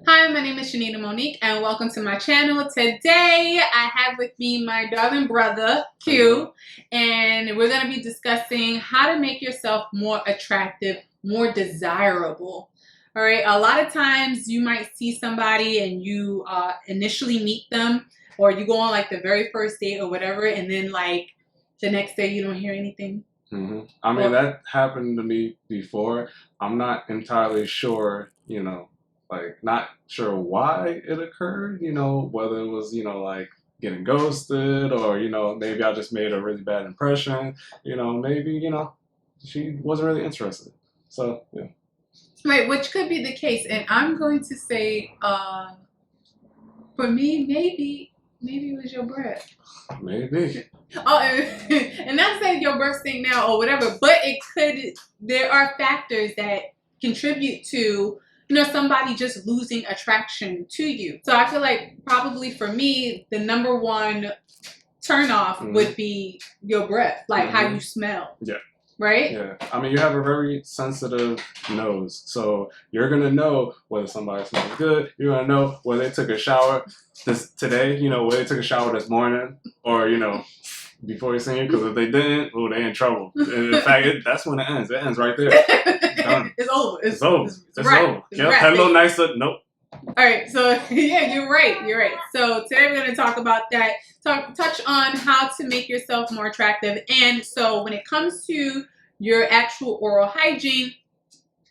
Hi, my name is ShaneidaMonique and welcome to my channel. Today I have with me my darling brother, Q, and we're going to be discussing how to make yourself more attractive, more desirable. All right, a lot of times you might see somebody and you initially meet them, or you go on like the very first date or whatever, and then like the next day you don't hear anything. I mean, that happened to me before. I'm not entirely sure, like not sure why it occurred, whether it was, like getting ghosted or, maybe I just made a really bad impression, maybe, she wasn't really interested. So, yeah. Right, which could be the case. And I'm going to say, for me, maybe it was your breath. Maybe. Oh, and not saying your breath stink now or whatever, but it could, there are factors that contribute to, somebody just losing attraction to you. So I feel like probably for me, the number one turnoff would be your breath, like how you smell. Yeah. Right? Yeah. I mean, you have a very sensitive nose. So you're going to know whether somebody smells good. You're going to know whether they took a shower today, whether they took a shower this morning or, before you sing it. Because if they didn't, oh, they in trouble. In fact, that's when it ends. It ends right there. Done. It's over. It's over. It's over. It's yep. Hello, nicer. Nope. All right, so yeah, you're right. You're right. So today we're going to talk about that. Touch on how to make yourself more attractive. And so when it comes to your actual oral hygiene,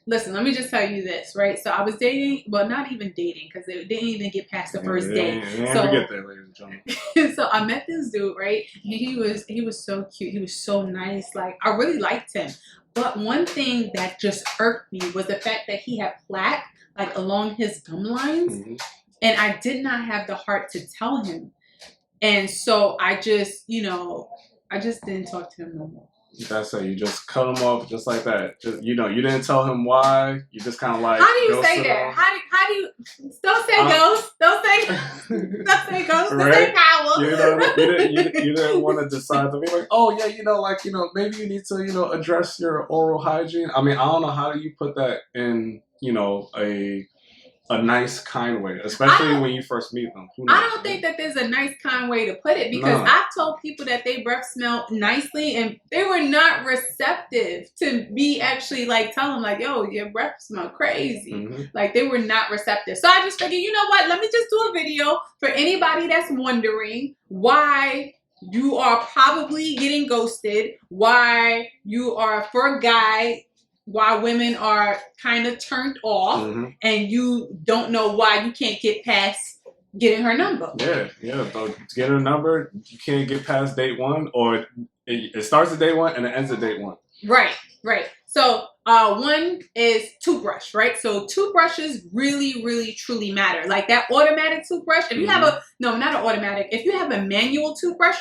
listen, let me just tell you this, right? So I was dating, well, not even dating, because they didn't even get past the first date. So get there, ladies and gentlemen. So I met this dude, right? And he was so cute. He was so nice. Like, I really liked him. But one thing that just irked me was the fact that he had plaque like along his gum lines, and I did not have the heart to tell him. And so I just, I just didn't talk to him no more. That's it. You just cut him off just like that. Just, you didn't tell him why. You just kind of like. How do you say that? How do you? Don't say ghost. Don't say. Don't say ghost. Don't say power. You didn't want to decide to be like, oh yeah, maybe you need to address your oral hygiene. I mean, I don't know, how do you put that in a nice, kind way, especially when you first meet them. I don't think that there's a nice, kind way to put it, because I've told people that they breath smell nicely and they were not receptive to me actually like telling them like, yo, your breath smell crazy. Like, they were not receptive. So I just figured, you know what, let me just do a video for anybody that's wondering why you are probably getting ghosted, why you are, for a guy, why women are kind of turned off, and you don't know why you can't get past getting her number. Yeah. So to get her number, you can't get past date one, or it starts at date one and it ends at date one. Right. So one is toothbrush, right? So toothbrushes really, really, truly matter. Like that automatic toothbrush, if you have not an automatic, if you have a manual toothbrush,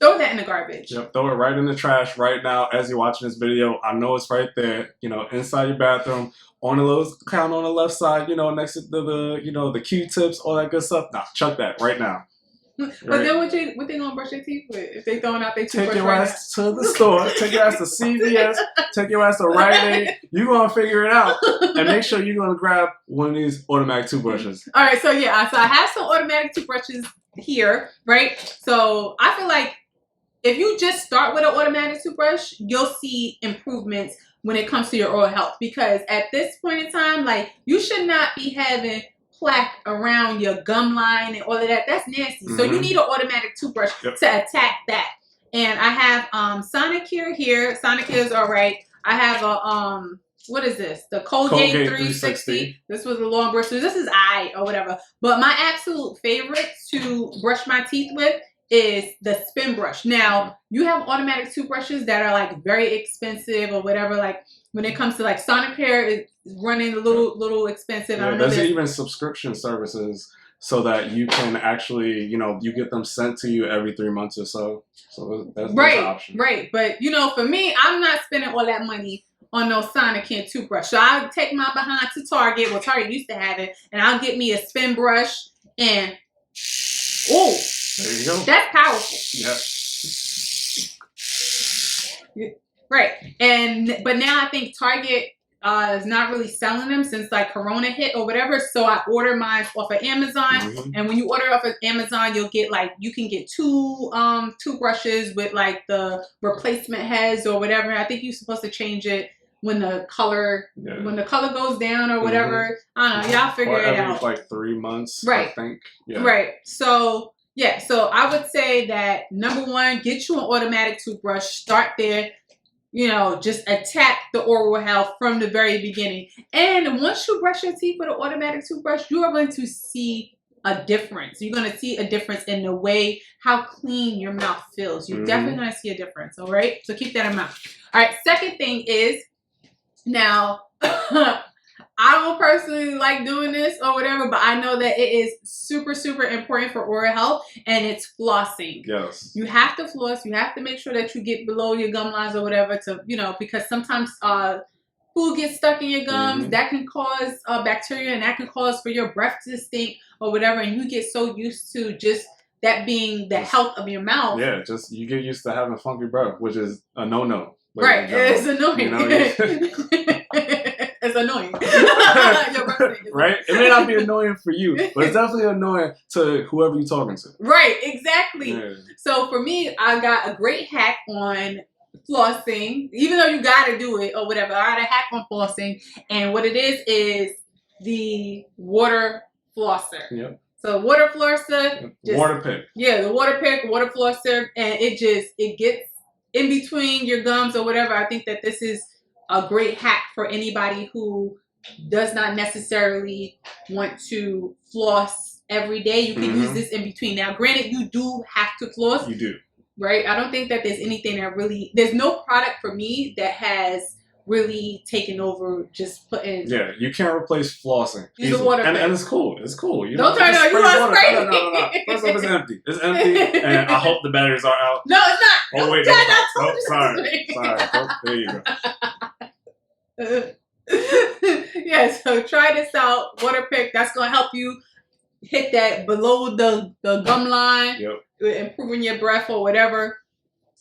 throw that in the garbage. Yep, throw it right in the trash right now as you're watching this video. I know it's right there, inside your bathroom, on the little counter on the left side, next to the Q-tips, all that good stuff. Nah, chuck that right now. But then what they gonna brush their teeth with if they throwing out their toothbrush? Take your ass to the store. Take your ass to CVS. Take your ass to Rite Aid. You gonna figure it out, and make sure you're gonna grab one of these automatic toothbrushes. All right, so yeah, so I have some automatic toothbrushes here, right? So I feel like if you just start with an automatic toothbrush, you'll see improvements when it comes to your oral health. Because at this point in time, like, you should not be having plaque around your gum line and all of that. That's nasty. So you need an automatic toothbrush to attack that. And I have Sonicare here. Sonicare is all right. I have a what is this? The Colgate 360. This was a long brush. So this is or whatever. But my absolute favorite to brush my teeth with is the SpinBrush. Now, you have automatic toothbrushes that are like very expensive or whatever. Like when it comes to like Sonicare, it's running a little expensive. Yeah, there's even subscription services so that you can actually, you get them sent to you every 3 months or so. So that's an option. Right. But for me, I'm not spending all that money on no Sonicare toothbrush. So I'll take my behind to Target. Well, Target used to have it, and I'll get me a SpinBrush and there you go. That's powerful. Yeah. Right. But now I think Target is not really selling them since like Corona hit or whatever. So I ordered mine off of Amazon. And when you order off of Amazon, you'll get like, you can get 2 toothbrushes with like the replacement heads or whatever. I think you're supposed to change it when the color goes down or whatever. I don't know. Y'all figure it out. Like 3 months, right? I think. Right. So yeah. So I would say that number 1, get you an automatic toothbrush. Start there. You know, just attack the oral health from the very beginning. And once you brush your teeth with an automatic toothbrush, you are going to see a difference. You're going to see a difference in the way how clean your mouth feels. You're definitely going to see a difference. All right. So keep that in mind. All right. Second thing is, now, I don't personally like doing this or whatever, but I know that it is super, super important for oral health, and it's flossing. Yes. You have to floss. You have to make sure that you get below your gum lines or whatever to, you know, because sometimes food gets stuck in your gums. That can cause bacteria, and that can cause for your breath to stink or whatever, and you get so used to just that being the health of your mouth. Yeah, just you get used to having funky breath, which is a no-no. Right, it's annoying. You know, it's annoying. Right? It may not be annoying for you, but it's definitely annoying to whoever you're talking to. Right, exactly. Yeah. So for me, I got a great hack on flossing, even though you gotta do it or whatever. I got a hack on flossing, and what it is the water flosser. Yep. So water flosser. Waterpik. Yeah, the Waterpik, water flosser, and it gets in between your gums or whatever. I think that this is a great hack for anybody who does not necessarily want to floss every day. You can use this in between. Now, granted, you do have to floss. You do. Right? I don't think that there's anything that really, there's no product for me that has really taken over just putting. Yeah, you can't replace flossing. Use the water. And it's cool. It's cool. You don't turn on. You want spray? No. First off, it's empty. It's empty, and I hope the batteries are out. No, it's not. Oh, wait. No, sorry. Oh, there you go. Yeah, so try this out. Waterpik. That's going to help you hit that below the gum line. Yep. Improving your breath or whatever.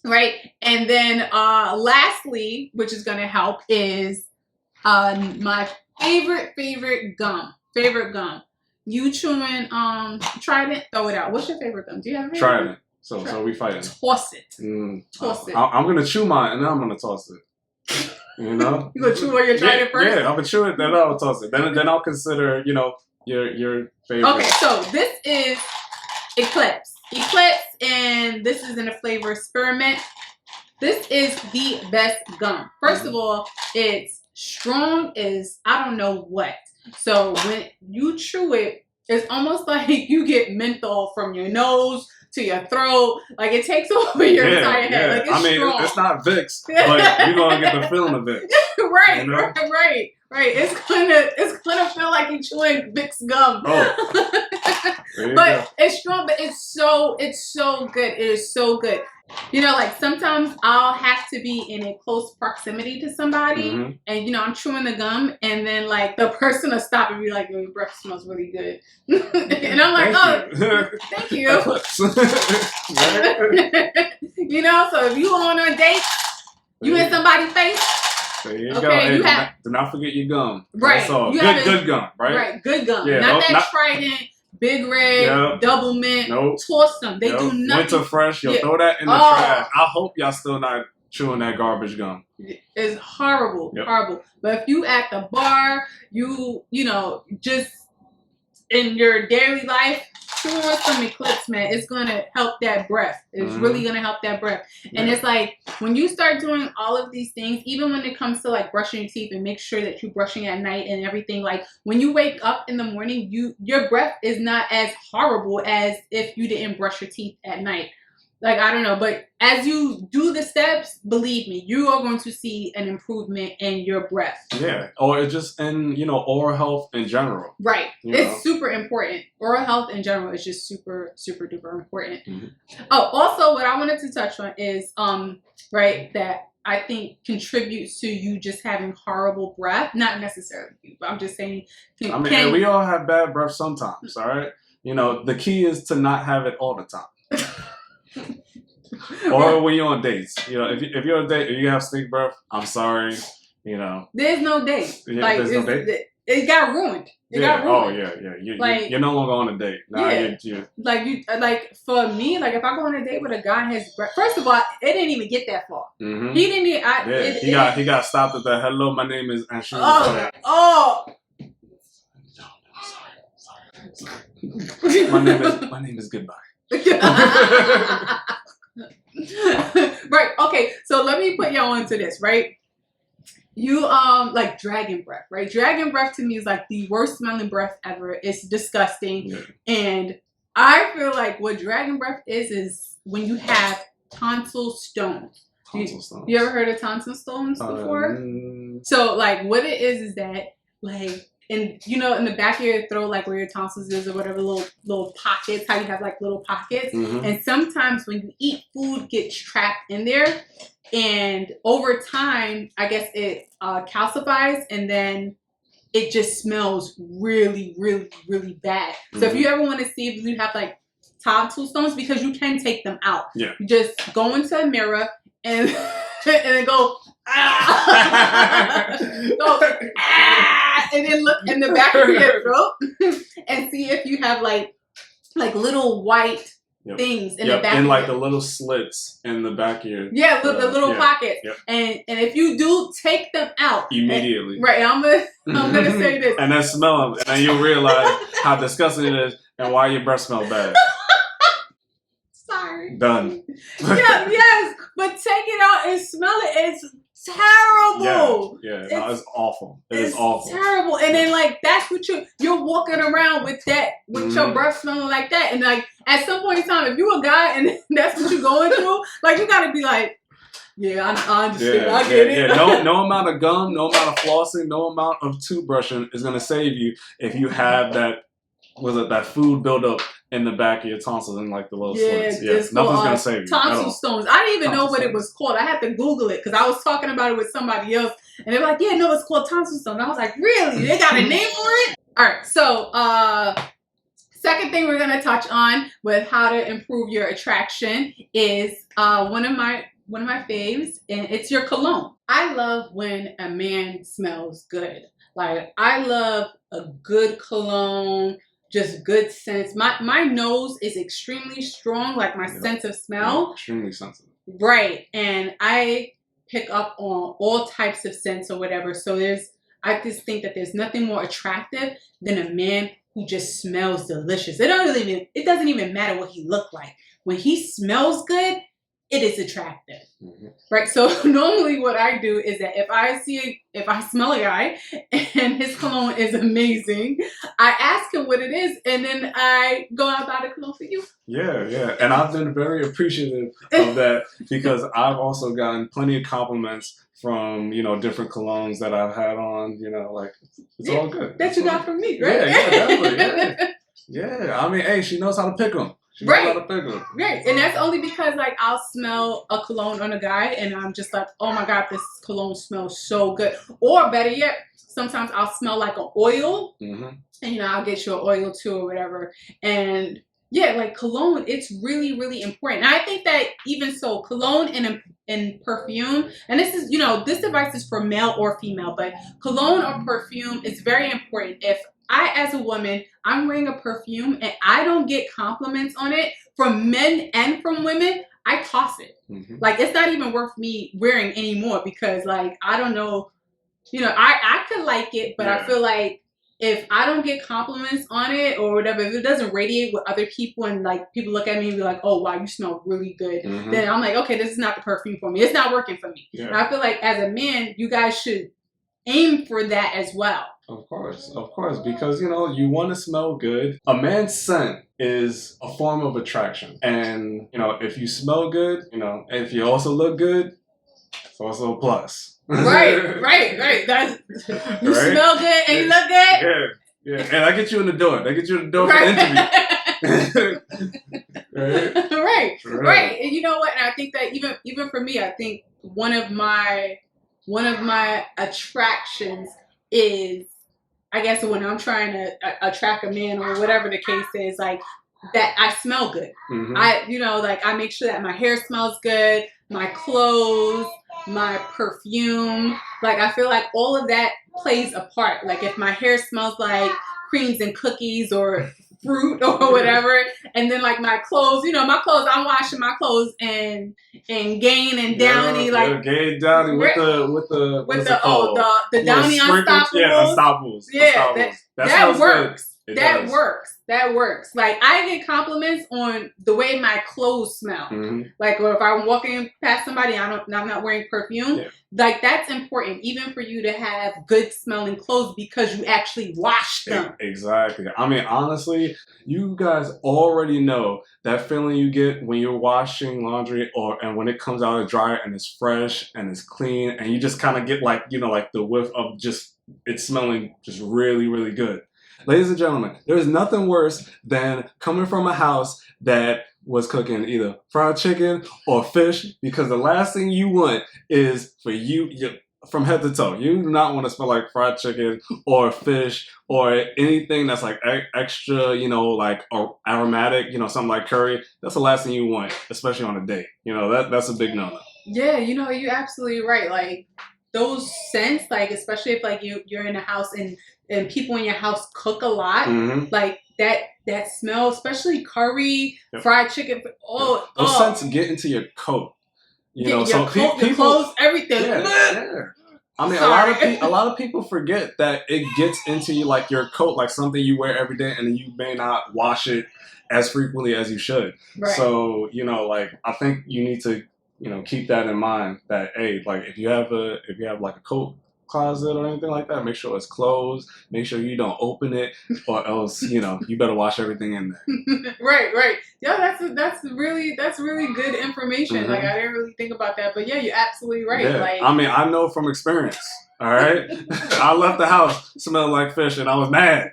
Right? And then lastly, which is going to help, is my favorite gum. You chewing Trident? Throw it out. What's your favorite gum? Do you have a favorite? Trident. So we fighting. Toss it. Toss it. I'm going to chew mine, and then I'm going to toss it. You know? You going to chew on your Trident first? Yeah, I'm going to chew it, then I'll toss it. Then I'll consider, you know, your favorite. Okay, so this is Eclipse, and this is in the flavor spearmint. This is the best gum. First of all, it's strong as I don't know what. So when you chew it, it's almost like you get menthol from your nose to your throat. Like it takes over your entire head. Like it's strong. It's not Vicks, but you're gonna get the feeling of Vicks. Right, you know? right. It's gonna feel like you're chewing Vicks gum. Oh. But it's strong, but it's so good. It is so good. You know, like sometimes I'll have to be in a close proximity to somebody, and you know, I'm chewing the gum, and then like the person will stop and be like, "Your breath smells really good," and I'm like, thank you. You know, so if you on a date, you in somebody's face. There you go. Hey, do not forget your gum. Right. That's all. Good gum, right? Right, good gum. Yeah, not Trident. Big Red, Double Mint, toss them. They do nothing. Winter Fresh, throw that in the trash. I hope y'all still not chewing that garbage gum. It's horrible, horrible. But if you at the bar, you know, just in your daily life, chew on some Eclipse, man. It's gonna help that breath. It's really gonna help that breath. And it's like when you start doing all of these things, even when it comes to like brushing your teeth and make sure that you're brushing at night and everything, like when you wake up in the morning, your breath is not as horrible as if you didn't brush your teeth at night. Like, I don't know, but as you do the steps, believe me, you are going to see an improvement in your breath. Yeah, or it's just in, you know, oral health in general. Right. It's super important. Oral health in general is just super, super duper important. Oh, also what I wanted to touch on is, right, that I think contributes to you just having horrible breath. Not necessarily you, but I'm just saying. We all have bad breath sometimes, all right? You know, the key is to not have it all the time. Or when you're on dates, you know, if you're on a date and you have stink breath, I'm sorry, you know. There's no date. Yeah, like there's no date? It got ruined. It got ruined. Oh yeah. You're no longer on a date. Now you're like for me, like if I go on a date with a guy, first of all, it didn't even get that far. Mm-hmm. He didn't even. He got stopped at the hello. My name is. And she was sorry. My name is goodbye. Right. Okay. So let me put y'all onto this. Right. You like dragon breath, right? Dragon breath to me is like the worst smelling breath ever. It's disgusting. Yeah. And I feel like what dragon breath is when you have tonsil stones. You ever heard of tonsil stones before? So like what it is that like in the back of your throat, like where your tonsils is or whatever, little pockets, how you have like little pockets. Mm-hmm. And sometimes when you eat, food gets trapped in there. And over time, I guess it calcifies, and then it just smells really, really, really bad. Mm-hmm. So if you ever want to see if you have like tonsil stones, because you can take them out. Yeah. You just go into a mirror and then go, and then look in the back of your throat and see if you have like little white things in the back and like the little slits in the back of your the little pockets. Yep. And if you do, take them out immediately. Right. I'm gonna say this. And then smell them, and then you'll realize how disgusting it is and why your breath smells bad. Sorry. Done. Yes, but take it out and smell it. It's terrible. It's awful. It's awful. Terrible. And then like that's what you're walking around with your breath smelling like that. And like at some point in time, if you're a guy and that's what you're going through, like you gotta be like, I understand. I get it. No amount of gum, no amount of flossing, no amount of toothbrushing is gonna save you if you have that food buildup in the back of your tonsils and like the little slits. Yeah, nothing's gonna save you. Tonsil stones. I didn't even know what it was called. I had to Google it because I was talking about it with somebody else, and they were like, "Yeah, no, it's called tonsil stones." I was like, "Really? They got a name for it?" All right. So, second thing we're gonna touch on with how to improve your attraction is one of my faves, and it's your cologne. I love when a man smells good. Like I love a good cologne. Just good scents. My nose is extremely strong, like my sense of smell. Extremely sensitive. Right. And I pick up on all types of scents or whatever. So I just think that there's nothing more attractive than a man who just smells delicious. It doesn't even matter what he looked like. When he smells good, it is attractive. Mm-hmm. Right. So normally what I do is that if I smell a guy and his cologne is amazing, I ask him what it is and then I go out and buy the cologne for you. Yeah. And I've been very appreciative of that because I've also gotten plenty of compliments from, different colognes that I've had on, like it's all good. That you got from me, right? Yeah, definitely. Yeah. I mean, hey, she knows how to pick them. Right. And that's only because like I'll smell a cologne on a guy and I'm just like, oh my God, this cologne smells so good. Or better yet, sometimes I'll smell like an oil and I'll get you an oil too or whatever. And yeah, like cologne, it's really, really important. And I think that even so, cologne and perfume, and this is, this device is for male or female, but cologne or perfume is very important. If I, as a woman, I'm wearing a perfume and I don't get compliments on it from men and from women, I toss it. Mm-hmm. Like, it's not even worth me wearing anymore because, like, I don't know, I could like it, but I feel like if I don't get compliments on it or whatever, if it doesn't radiate with other people and, like, people look at me and be like, oh, wow, you smell really good, then I'm like, okay, this is not the perfume for me. It's not working for me. Yeah. And I feel like as a man, you guys should aim for that as well. Of course, because, you want to smell good. A man's scent is a form of attraction. And, if you smell good, if you also look good, it's also a plus. Right. That's, you smell good and you look good. Yeah. And I get you in the door. They get you in the door for the interview. Right. And you know what? And I think that even for me, I think one of my attractions is, I guess when I'm trying to attract a man or whatever the case is, like that I smell good. Mm-hmm. I make sure that my hair smells good, my clothes, my perfume. Like, I feel like all of that plays a part. Like, if my hair smells like creams and cookies or fruit or whatever, and then like my clothes, you know, my clothes, I'm washing my clothes and Gain and Downy, like Gain Downy with the the Downy Unstopables. Yeah, Unstopables. Yeah, Unstopables. That works. That works. That works. Like, I get compliments on the way my clothes smell. Like, or if I'm walking past somebody, I'm not wearing perfume. Yeah. Like, that's important, even for you to have good smelling clothes because you actually wash them. Exactly. I mean, honestly, you guys already know that feeling you get when you're washing laundry and when it comes out of the dryer and it's fresh and it's clean and you just kind of get like, you know, like the whiff of just it smelling just really, really good. Ladies and gentlemen, there's nothing worse than coming from a house that was cooking either fried chicken or fish, because the last thing you want is for you from head to toe. You do not want to smell like fried chicken or fish or anything that's like extra, you know, like aromatic, you know, something like curry. That's the last thing you want, especially on a date. You know, that's a big no-no. Yeah, you know, you're absolutely right. Like, those scents, like, especially if like you're in a house and people in your house cook a lot, like that smell, especially curry, fried chicken. Those scents get into your coat. You know, so coat, people, clothes, everything. Yeah. I mean, a lot of people forget that it gets into you, like your coat, like something you wear every day, and you may not wash it as frequently as you should. Right. So, you know, like, I think you need to, you know, keep that in mind. That, hey, like, if you have like a coat closet or anything like that, make sure it's closed. Make sure you don't open it, or else, you know, you better wash everything in there. Right. Yeah, that's really good information. Like, I didn't really think about that, but yeah, you're absolutely right. Yeah. Like, I mean, I know from experience. All right, I left the house smelling like fish, and I was mad.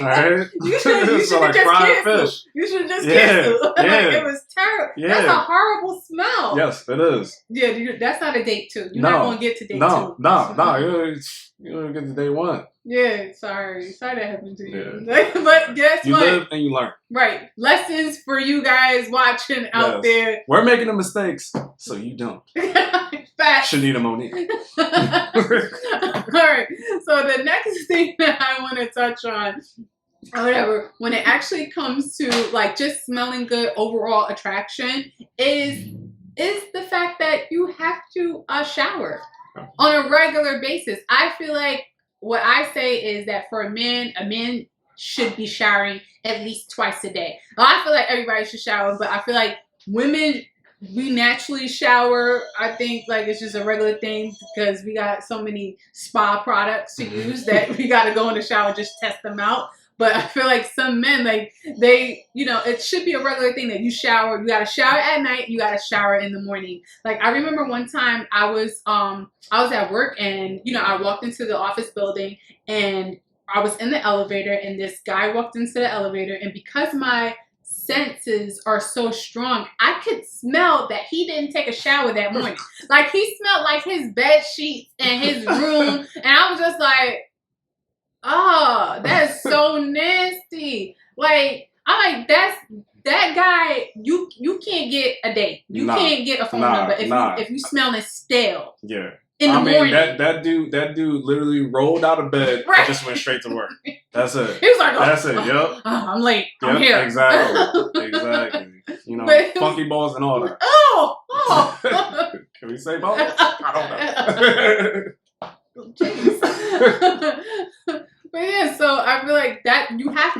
All right, you should have just fried fish. You should have just canceled. Like, it was terrible. Yeah. That's a horrible smell. Yes, it is. Yeah, that's not a date two. You're not gonna get to date two. No, you don't get to day one. Yeah, sorry that happened to you. Yeah. But guess you what? You live and you learn. Right, lessons for you guys watching out there. We're making the mistakes, so you don't. Facts. ShaneidaMonique. All right. So the next thing that I want to touch on, or whatever, when it actually comes to like just smelling good, overall attraction, is the fact that you have to shower on a regular basis. I feel like what I say is that for a man should be showering at least twice a day. Now, I feel like everybody should shower, but I feel like women, we naturally shower. I think like it's just a regular thing because we got so many spa products to use that we got to go in the shower and just test them out. But I feel like some men, like they, you know, it should be a regular thing that you shower. You got to shower at night. You got to shower in the morning. Like, I remember one time I was at work and, you know, I walked into the office building and I was in the elevator and this guy walked into the elevator, and because my senses are so strong, I could smell that he didn't take a shower that morning. Like, he smelled like his bed sheets and his room, and I was just like, oh, that's so nasty. Like, I'm like, that guy, you can't get a date. You can't get a phone number if you smelling stale. Yeah. In the morning. That dude literally rolled out of bed and just went straight to work. That's it. He was like, that's it. Yep. I'm late. I'm here. Exactly. You know, funky balls and all that. Oh. Can we say balls? I don't know. Jeez. But yeah, so I feel like that you have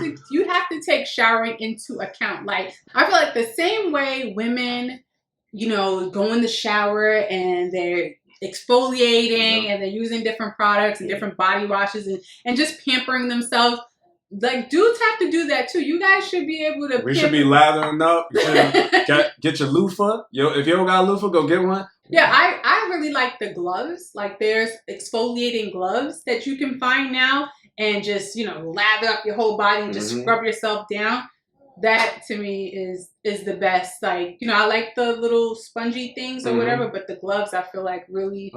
to take showering into account. Like, I feel like the same way women, you know, go in the shower and they're exfoliating and they're using different products and different body washes and just pampering themselves. Like, dudes have to do that too. You guys should be able to. We should be lathering up. You should get your loofah. If you don't got a loofah, go get one. Yeah, I really like the gloves. Like, there's exfoliating gloves that you can find now, and just, you know, lather up your whole body and just scrub yourself down. That to me is the best. Like, you know, I like the little spongy things or whatever, but the gloves I feel like really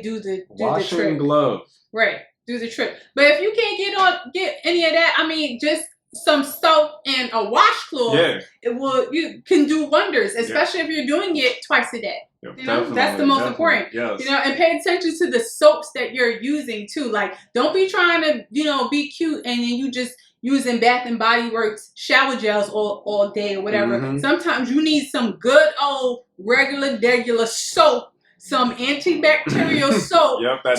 do the trick. Gloves. Right. Do the trick. But if you can't get any of that, I mean, just some soap and a washcloth, yeah, you can do wonders, especially if you're doing it twice a day. You know, that's the most important. Yes. You know, and pay attention to the soaps that you're using too. Like, don't be trying to, you know, be cute and then you just using Bath and Body Works shower gels all day or whatever. Mm-hmm. Sometimes you need some good old regular soap, some antibacterial soap. Yep,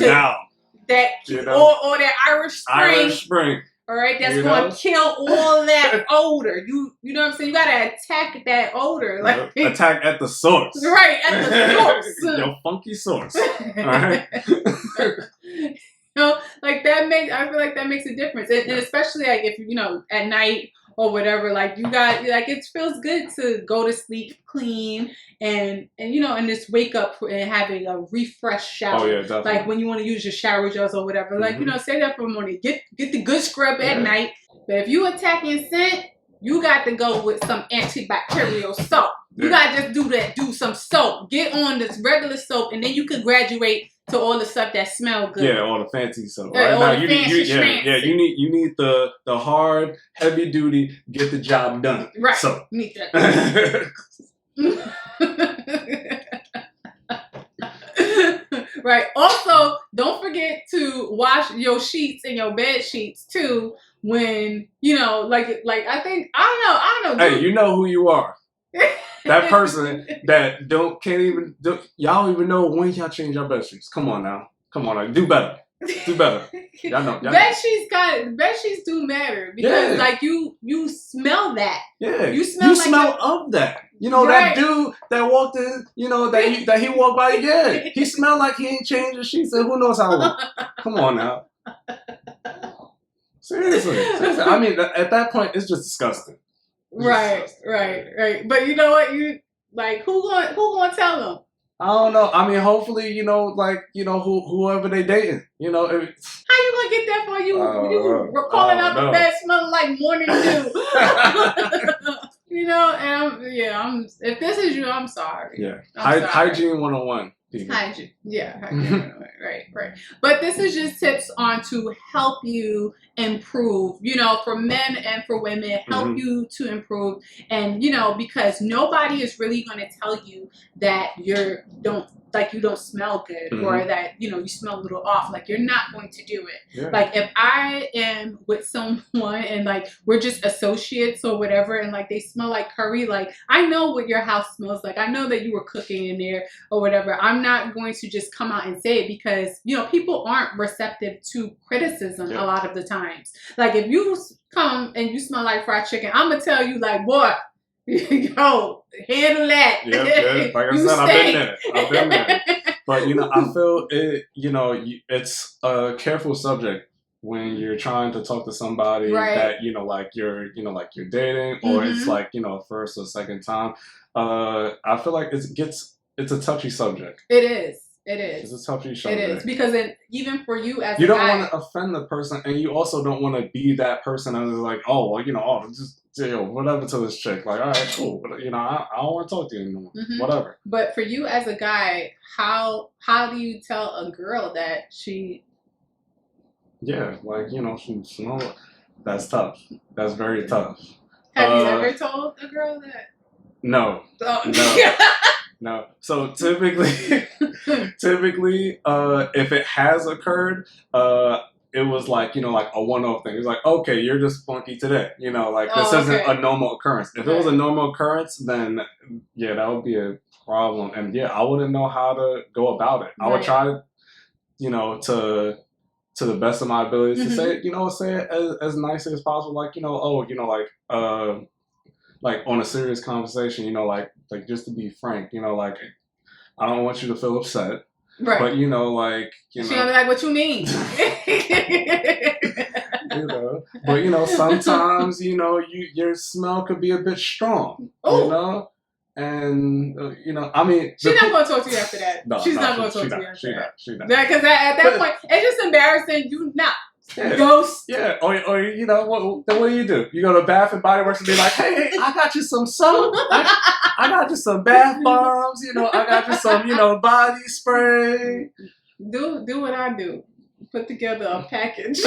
that you know? or that Irish Spring. All right, that's going to kill all that odor. You know what I'm saying? You got to attack that odor. Like, attack at the source. Right, at the source. Your funky source. All right. You know, like I feel like that makes a difference. And especially like if, you know, at night or whatever, like it feels good to go to sleep clean and you know, and just wake up and having a refreshed shower. Oh yeah, definitely. Like when you want to use your shower gels or whatever, like, you know, save that for the morning. Get the good scrub at night. But if you attacking scent, you got to go with some antibacterial soap. You got to just do some soap. Get on this regular soap and then you could graduate to all the stuff that smell good. Yeah, all the fancy stuff. Right now, you need the hard, heavy duty, get the job done. Right. So. You need that. Right. Also, don't forget to wash your sheets and your bed sheets too. When you know, like I don't know. Hey, you know who you are. That person that y'all don't even know when y'all change your bed sheets. Come on now, do better. Y'all know. Bed sheets do matter because like you smell that. Yeah, you smell of that. You know, that dude that walked in. You know that he walked by. Yeah, he smelled like he ain't changed his sheets, and who knows how long. Come on now. Seriously. I mean, at that point, it's just disgusting. Right. But you know what? You like who gonna tell them? I don't know. I mean, hopefully, you know, like, you know, whoever they dating, you know. How you gonna get that for you? You calling out the bed smelling like morning dew. You know, and if this is you, I'm sorry. Yeah. Hygiene 101. Hygiene. Yeah. Hygiene. Right. But this is just tips on to help you improve, you know, for men and for women, help you to improve. And, you know, because nobody is really going to tell you that you don't smell good or that, you know, you smell a little off. Like, you're not going to do it. Yeah. Like, if I am with someone and like we're just associates or whatever and like they smell like curry, like I know what your house smells like. I know that you were cooking in there or whatever. I'm not going to just come out and say it because, you know, people aren't receptive to criticism a lot of the times. Like, if you come and you smell like fried chicken, I'm going to tell you like, boy, yo, handle that. Yeah. Like I said, I've been there. But, you know, I feel it, you know, it's a careful subject when you're trying to talk to somebody that, you know, like you're dating or it's like, you know, first or second time. I feel like it's a touchy subject. It is. It's a touchy subject. It is because even for you as you don't want to offend the person, and you also don't want to be that person and is like, oh well, you know, just whatever to this chick. Like, all right, cool, but you know, I don't want to talk to you anymore. Whatever. But for you as a guy, how do you tell a girl that she? Yeah, like, you know, she smell. That's tough. That's very tough. Have you ever told a girl that? No. Oh. No. No. So typically, if it has occurred, it was like, you know, like a one-off thing. It's like, okay, you're just funky today. You know, like this isn't a normal occurrence. If it was a normal occurrence, then yeah, that would be a problem. And yeah, I wouldn't know how to go about it. I would try, you know, to the best of my abilities to say it, you know, say it as nicely as possible. Like, you know, oh, you know, like on a serious conversation, you know, like just to be frank, you know, like I don't want you to feel upset, but you know, like, you know, she gonna be like, what you mean? You know, but you know, sometimes, you know, your smell could be a bit strong, you know, and you know, I mean, she's not gonna talk to you after that. No, she's not gonna talk to you after that. She's not. Because at that point, it's just embarrassing. You not. Yeah. Ghost. Yeah, or you know, what do you do? You go to Bath and Body Works and be like, hey, I got you some soap. I got you some bath bombs. You know, I got you some, you know, body spray. Do what I do. Put together a package.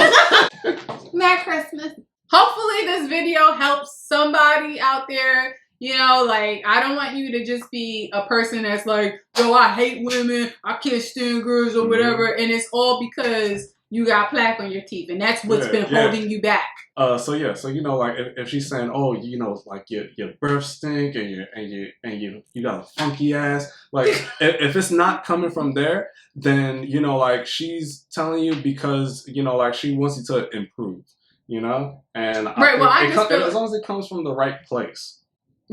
Merry Christmas. hopefully this video helps somebody out there. You know, like, I don't want you to just be a person that's like, yo, I hate women, I can't stand girls or whatever, and it's all because you got plaque on your teeth, and that's what's been holding you back. So you know, like if she's saying, oh, you know, like your breath stink and you got a funky ass, like if it's not coming from there, then you know, like she's telling you because you know, like she wants you to improve, you know, and right. Well, I just feel as long as it comes from the right place.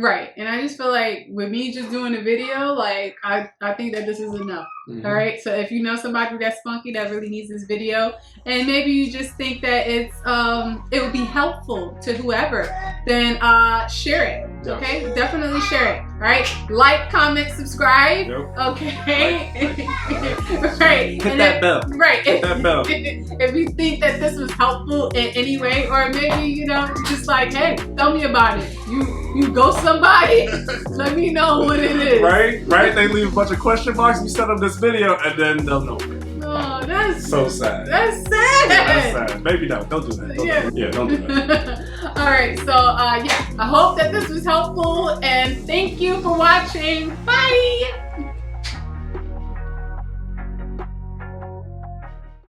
Right, and I just feel like with me just doing a video, like I think that this is enough. All right, so if you know somebody that's funky that really needs this video, and maybe you just think that it's it would be helpful to whoever, then share it. Yep. Okay, definitely share it. All right, like, comment, subscribe. Yep. Okay, right. Hit that bell. Right. Hit that bell. If you think that this was helpful in any way, or maybe you know, just like, hey, tell me about it. You go somebody, let me know what it is. Right. They leave a bunch of question marks. You send them this video, and then they'll know. Oh, that's so sad. That's sad. Yeah, that's sad. Maybe no. Don't do that. Don't do that. All right. So yeah, I hope that this was helpful, and thank you for watching. Bye.